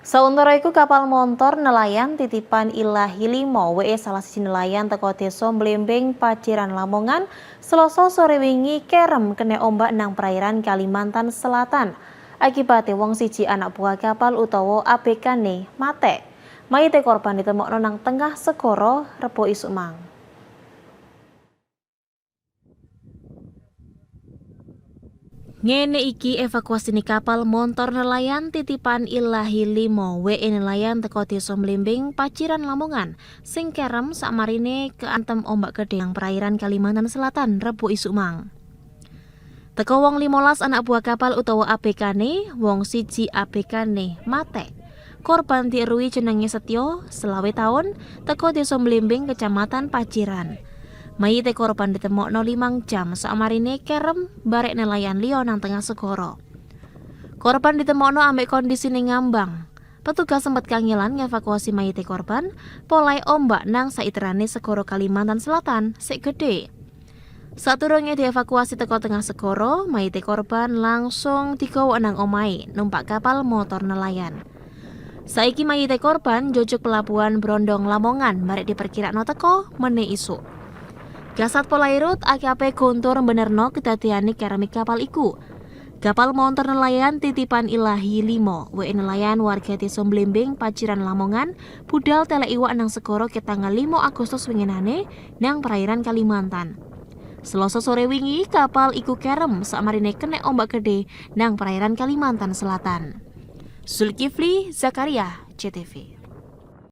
Sauntara iku kapal montor nelayan titipan Ilahi Limo WE salah siji nelayan teko desa Mlembing Paciran Lamongan Selasa sore wingi kerem kena ombak nang perairan Kalimantan Selatan. Akibate wong siji anak buah kapal utawa ABK-ne mate. Mayite korban ditemokno nang tengah segara Rebo isuk mang. Ngene iki evakuasi kapal montor nelayan titipan Ilahi Limo WE nelayan teko desa Mlembing Paciran Lamongan sing kerem sakmarine keantem ombak gede nang perairan Kalimantan Selatan Rebo isuk mang. Teko wong 15 anak buah kapal utawa ABK-ne, wong siji ABK-ne mate. Korban diirui jenenge Setyo, 20 tahun, teko desa Mlembing Kecamatan Paciran. Mayite korban ditemokno 5 jam sakmarine kerem barek nelayan liya nang tengah segara. Korban ditemokno ambek kondisine ngambang. Petugas sempat kangelan ngevakuasi mayite korban, polai ombak nang saiterane segara Kalimantan Selatan sik gede. Saturunge dievakuasi teko tengah segara, mayite korban langsung digawa nang omahe numpak kapal motor nelayan. Saiki mayite korban jojuk pelabuhan Brondong Lamongan barek diperkirakno teko meneh isuk. Kasat Polairut AKP Guntur benerno kedadiane keramik kapal iku. Kapal montor nelayan titipan Ilahi Limo WE nelayan warga desa Mlembing Paciran Lamongan budal telek iwak nang segara ke tanggal 5 Agustus winginane nang perairan Kalimantan. Selasa sore wingi kapal iku kerem sakmarine kena ombak gede nang perairan Kalimantan Selatan. Zulkifli Zakaria, CTV.